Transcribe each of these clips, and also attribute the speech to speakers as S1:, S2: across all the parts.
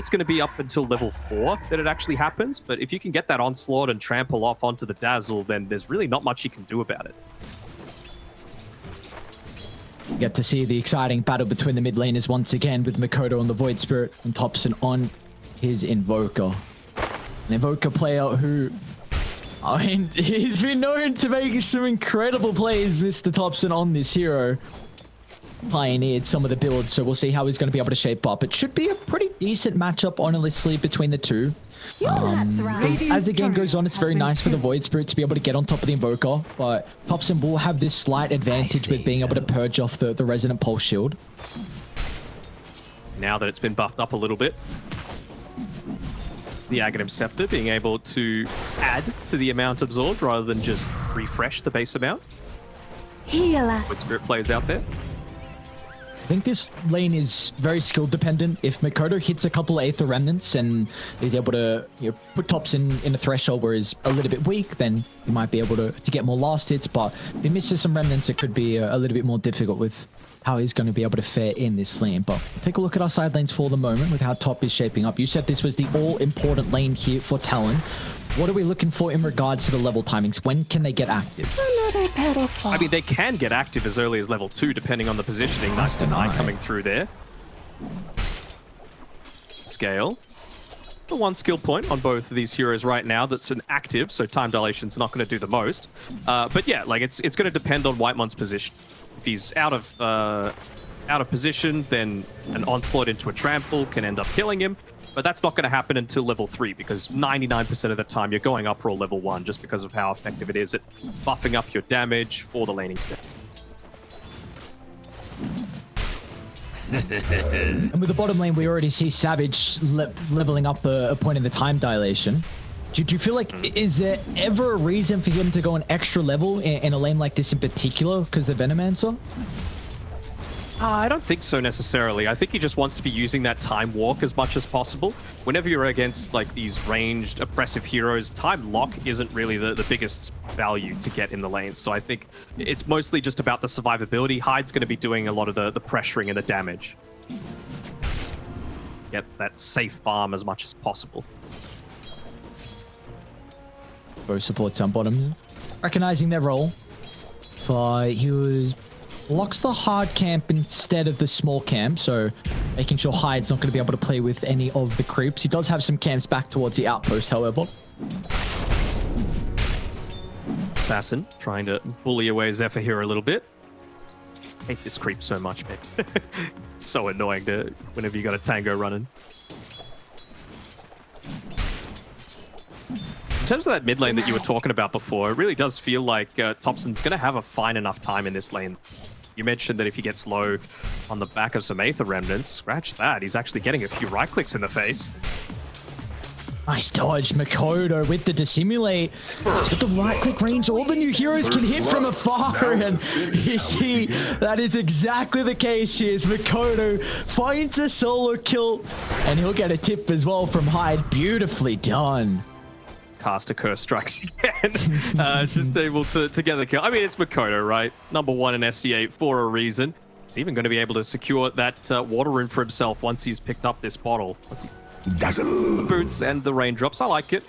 S1: it's going to be up until level 4 that it actually happens, but if you can get that onslaught and trample off onto the Dazzle, then there's really not much you can do about it.
S2: You get to see the exciting battle between the mid laners once again, with Mikoto on the Void Spirit and Thompson on his Invoker. An Invoker player who, I mean, he's been known to make some incredible plays, Mr. Thompson, on this hero. Pioneered some of the builds, so we'll see how he's going to be able to shape up. It should be a pretty decent matchup, honestly, between the two. As the game goes on, it's very nice for the Void Spirit to be able to get on top of the Invoker, but Thompson will have this slight advantage with being able to purge off the Resonant Pulse Shield.
S1: Now that it's been buffed up a little bit, the Aghanim Scepter being able to add to the amount absorbed rather than just refresh the base amount.
S3: Heal us.
S1: Void Spirit players out there.
S2: I think this lane is very skill dependent. If Mikoto hits a couple of Aether Remnants and is able to put Thompson in a threshold where he's a little bit weak, then he might be able to get more last hits. But if he misses some Remnants, it could be a little bit more difficult with how he's going to be able to fare in this lane. But take a look at our side lanes for the moment with how top is shaping up. You said this was the all-important lane here for Talon. What are we looking for in regards to the level timings? When can they get active?
S3: Another pedal.
S1: I mean, they can get active as early as level 2, depending on the positioning. Nice deny coming through there. Scale. The one skill point on both of these heroes right now that's an active, so Time Dilation's not going to do the most. But yeah, like it's going to depend on Whitemon's position. If he's out of position, then an onslaught into a trample can end up killing him. But that's not going to happen until level 3, because 99% of the time you're going up roll level 1 just because of how effective it is at buffing up your damage for the laning step.
S2: And with the bottom lane, we already see Savage leveling up a point in the Time Dilation. Do you feel like, is there ever a reason for him to go an extra level in a lane like this in particular because of Venomancer?
S1: I don't think so necessarily. I think he just wants to be using that time walk as much as possible. Whenever you're against like these ranged oppressive heroes, time lock isn't really the biggest value to get in the lanes. So I think it's mostly just about the survivability. Hyde's going to be doing a lot of the pressuring and the damage. Get that safe farm as much as possible.
S2: Both supports on bottom, recognizing their role, but he locks the hard camp instead of the small camp, so making sure Hyde's not going to be able to play with any of the creeps. He does have some camps back towards the outpost, however.
S1: Assassin trying to bully away Zephyr here a little bit. Hate this creep so much, man. So annoying whenever you got a tango running. In terms of that mid lane that you were talking about before, it really does feel like Thompson's going to have a fine enough time in this lane. You mentioned that if he gets low on the back of some Aether Remnants, scratch that, he's actually getting a few right clicks in the face.
S2: Nice dodge, Mikoto with the dissimulate. He's got the right click range. All the new heroes can hit from afar, and you see that is exactly the case here. Mikoto finds a solo kill, and he'll get a tip as well from Hyde. Beautifully done.
S1: Caster Curse strikes again. Just able to get the kill. I mean, it's Mikoto, right? Number 1 in SC8 for a reason. He's even going to be able to secure that water rune for himself once he's picked up this bottle. The boots and the raindrops, I like it.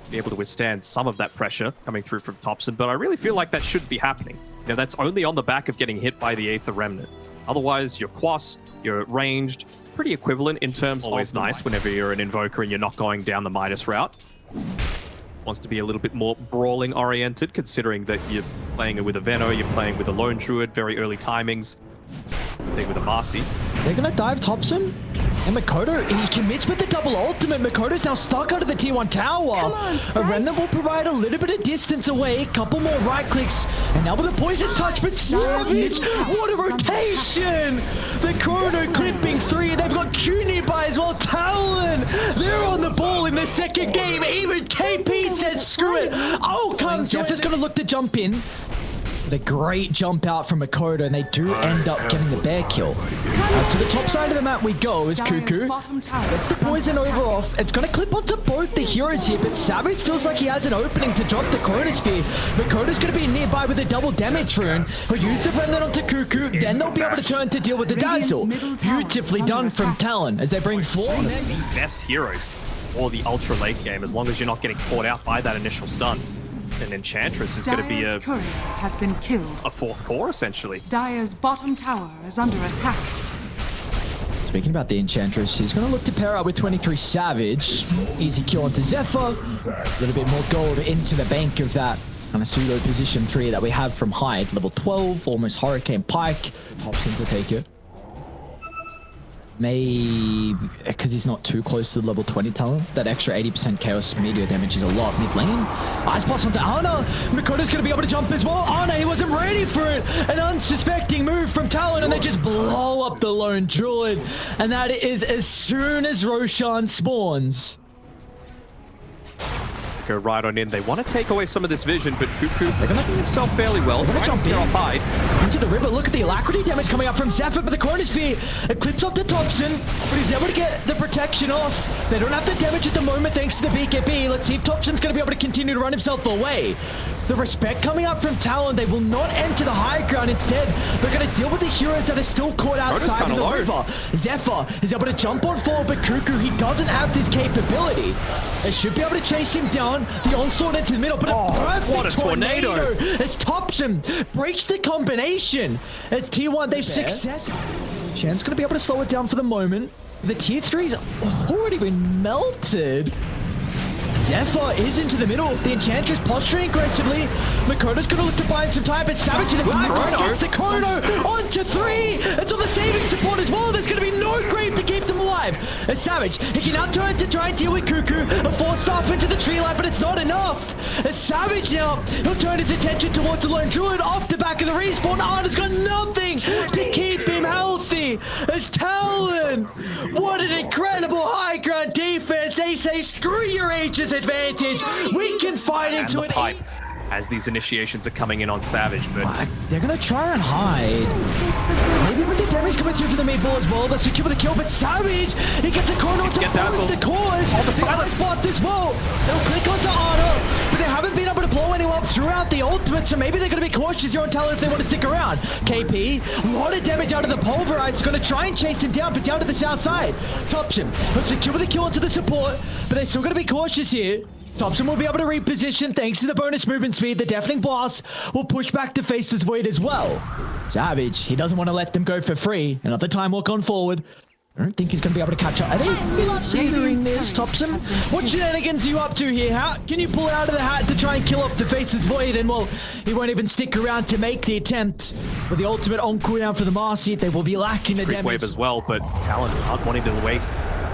S1: Be able to withstand some of that pressure coming through from Thompson, but I really feel like that shouldn't be happening. You know, that's only on the back of getting hit by the Aether Remnant. Otherwise, you're quas, you're ranged, pretty equivalent in terms of always nice whenever you're an Invoker and you're not going down the Midas route. Wants to be a little bit more brawling oriented, considering that you're playing it with a Veno, you're playing with a Lone Druid, very early timings, playing with a Marcy.
S2: They're gonna dive Thompson, and Mikoto, he commits with the double ultimate. Mikoto's now stuck under the tier 1 tower. A Remnant will provide a little bit of distance away, couple more right clicks, and now with a poison touch, but Savage, what a rotation! The Chrono clipping 3, they've got Q nearby as well. Talon, they're on the ball in the second game. Even KP said screw it, I'll come. Zephyr's gonna look to jump in. But a great jump out from Makoto, and they do end up getting the bear kill. To the top side of the map we go as Cuckoo. Gets the poison over off. It's going to clip onto both the heroes here, but Savage feels like he has an opening to drop the Chronosphere. Makoto's going to be nearby with a double damage rune. He'll use the Remnant onto Cuckoo, then they'll be able to turn to deal with the Dazzle. Beautifully done from Talon as they bring 4
S1: the best heroes or the ultra late game, as long as you're not getting caught out by that initial stun. And Enchantress is going to be a
S4: courier has been killed.
S1: 4th core, essentially.
S4: Dire's bottom tower is under attack.
S2: Speaking about the Enchantress, he's going to look to pair up with 23SAVAGE. Easy kill onto Zephyr. A little bit more gold into the bank of that kind of pseudo position 3 that we have from Hyde. Level 12, almost Hurricane Pike. Hops in to take it. Maybe because he's not too close to the level 20 talent. That extra 80% chaos meteor damage is a lot mid lane. Ice Blast onto Ana. Makoto's going to be able to jump as well. Ana, he wasn't ready for it. An unsuspecting move from Talon, and they just blow up the lone druid. And that is as soon as Roshan spawns.
S1: Go right on in. They want to take away some of this vision, but Cuckoo is doing himself fairly well.
S2: They're going to jump
S1: scare off Hyde.
S2: into the river. Look at the alacrity damage coming up from Zephyr, but the Chronosphere clips up to Thompson, but he's able to get the protection off. They don't have the damage at the moment thanks to the BKB. Let's see if Thompson's going to be able to continue to run himself away. The respect coming up from Talon. They will not enter the high ground. Instead, they're going to deal with the heroes that are still caught outside of the river. Zephyr is able to jump on forward, but Cuckoo, he doesn't have this capability. They should be able to chase him down. The onslaught into the middle, but a perfect
S1: what a tornado.
S2: As Thompson breaks the combination. As T1, they've success. Shan's going to be able to slow it down for the moment. The tier 3's already been melted. Zephyr is into the middle. The Enchantress posturing aggressively. Makoto's going to look to buy some time, but Savage in the background gets the Chrono onto 3. It's on the saving support as well. There's going to be no grave to keep them alive. As Savage, he can now turn to try and deal with Cuckoo. A 4-staff into the tree line, but it's not enough. As Savage now, he'll turn his attention towards the lone druid off the back of the respawn. Arna's got nothing to keep him healthy. As Talon, what an incredible high ground defense. They say, screw your ages advantage. We can fight into it.
S1: Pipe as these initiations are coming in on Savage, but
S2: they're gonna try and hide. Maybe with the damage coming through for the mid ball as well. They'll secure the kill, but Savage, he gets a corner to the cause.
S1: All the silence
S2: spot as well. They'll click onto Arna, but they haven't been able to blow anyone up throughout the ultimate, so maybe they're gonna be cautious here on Talon if they want to stick around. KP, a lot of damage out of the pulverize. Gonna try and chase him down, but down to the south side. Thompson, he'll secure the kill onto the support, but they're still gonna be cautious here. Thompson will be able to reposition thanks to the bonus movement speed. The Deafening Blast will push back to Faceless Void as well. Savage, he doesn't want to let them go for free. Another time walk on forward. I don't think he's going to be able to catch up. Are they considering this, Thompson? What shenanigans are you up to here? How can you pull it out of the hat to try and kill off the Faceless Void? And well, he won't even stick around to make the attempt. With the ultimate on cooldown for the Marcy, they will be lacking the damage.
S1: wave as well, but Talon not wanting to wait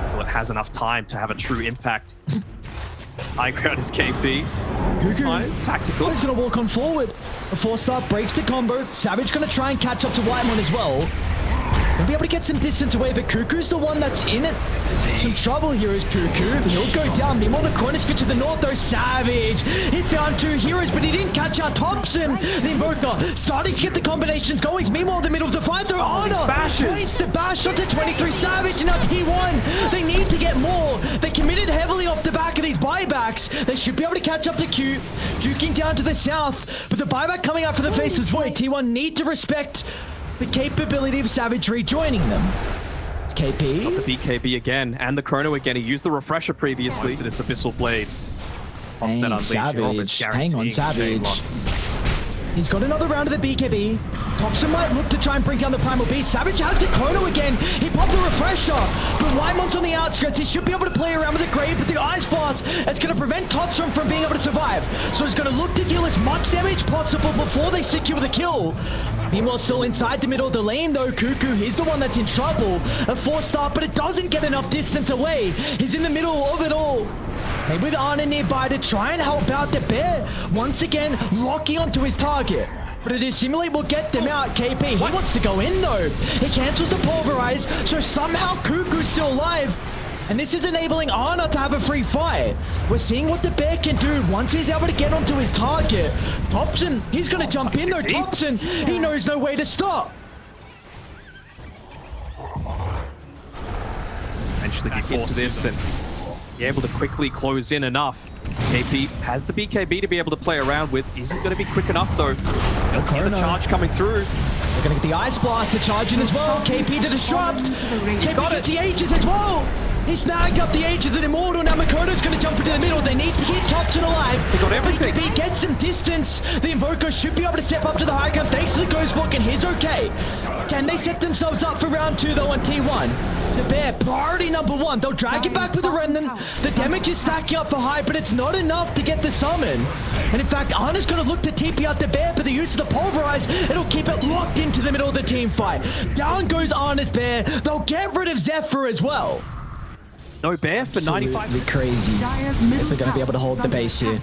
S1: until it has enough time to have a true impact. High ground is KP. Fine. Tactical.
S2: He's going to walk on forward. A 4-star breaks the combo. Savage going to try and catch up to Whitemon as well. He'll be able to get some distance away, but Cuckoo's the one that's in it. Some trouble here is Cuckoo. He'll go down. Meanwhile, the Chronosphere to the north, though. Savage. He found 2 heroes, but he didn't catch out Thompson. The Invoker starting to get the combinations going. Meanwhile, in the middle of the fight, through Ana. Waits the bash onto 23SAVAGE, and now T1. They need to get more. They committed heavily off the back of these buybacks. They should be able to catch up to Q. Duking down to the south, but the buyback coming out for the Faceless Void. T1 need to respect the capability of Savage rejoining them. It's KP.
S1: Got the BKB again, and the Chrono again. He used the refresher previously for this Abyssal Blade.
S2: Savage. Hang on, Savage. He's got another round of the BKB. Thompson might look to try and bring down the Primal Beast. Savage has the Chrono again. He popped the refresher, but Whitemon's on the outskirts. He should be able to play around with the Grave, but the Ice Blast, it's going to prevent Thompson from being able to survive. So he's going to look to deal as much damage possible before they secure the kill. Meanwhile, still inside the middle of the lane, though, Cuckoo, he's the one that's in trouble. A 4-star, but it doesn't get enough distance away. He's in the middle of it all. Maybe with Ana nearby to try and help out the bear. Once again, locking onto his target. But a Dissimulate will get them out. KP, he wants to go in, though. He cancels the Pulverize, so somehow Cuckoo's still alive. And this is enabling ARCANA to have a free fight. We're seeing what the bear can do once he's able to get onto his target. Thompson, he's going to jump in though. Thompson, he knows no way to stop.
S1: Eventually get into this and be able to quickly close in enough. KP has the BKB to be able to play around with. Isn't going to be quick enough though. They'll hear the charge coming through.
S2: They're going to get the Ice Blast to charge in as well. KP to disrupt. He's got it. The Aegis as well. He snagged up the Aegis and Immortal. Now Makoto's going to jump into the middle. They need to keep Thompson alive.
S1: They got everything.
S2: BKB gets some distance. The Invoker should be able to step up to the high ground thanks to the Ghost Walk, and he's okay. Can they set themselves up for round 2 though on T1? The Bear, priority number 1. They'll drag it back with the Remnant. The damage is stacking up for high, but it's not enough to get the summon. And in fact, ARCANA's going to look to TP out the Bear, but the use of the Pulverize, it'll keep it locked into the middle of the team fight. Down goes ARCANA's Bear. They'll get rid of Zephyr as well.
S1: No bear for 95.
S2: Absolutely crazy if they're going to be able to hold the base here.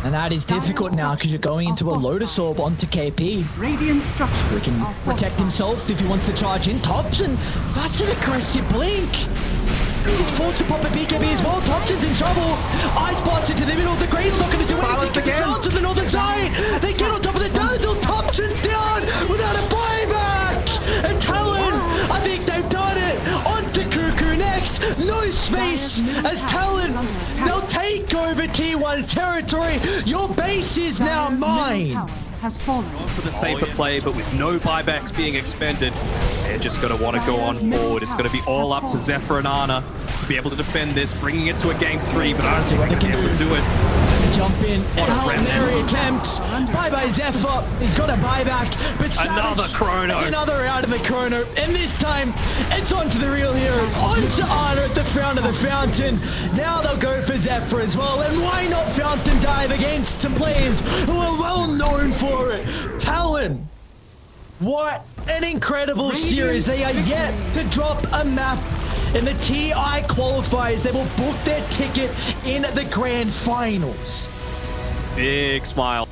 S2: And that is difficult now because you're going into a Lotus Orb onto KP.
S4: Radiant structures
S2: He can protect himself if he wants to charge in. Thompson, that's an aggressive blink. He's forced to pop a BKB as well. Thompson's in trouble. Ice Blast into the middle. The Grave's not going to do anything. It's silence to the northern side. They get on top of the Dazzle. Thompson's down without a buyback. And Talon, I think they've done it. Onto Cuckoo next. No space as Talon. They'll take over T1 territory. Your base is now mine.
S4: Has fallen.
S1: For the safer play, but with no buybacks being expended, they're just going to want to go on forward. It's going to be all up to Zephyr and ARCANA to be able to defend this, bringing it to a game 3, but I don't think they can be able to do it.
S2: Jump in, Hail Mary attempt. Bye-bye Zephyr. He's got a buyback, but
S1: another Chrono.
S2: Another round of the Chrono, and this time it's on to the real hero, on to ARCANA at the front of the fountain. Now they'll go for Zephyr as well, and why not Fountain Dive against some players who are well known for it. Talon, what an incredible series. They are yet to drop a map in the TI qualifiers. They will book their ticket in the grand finals.
S1: Big smile.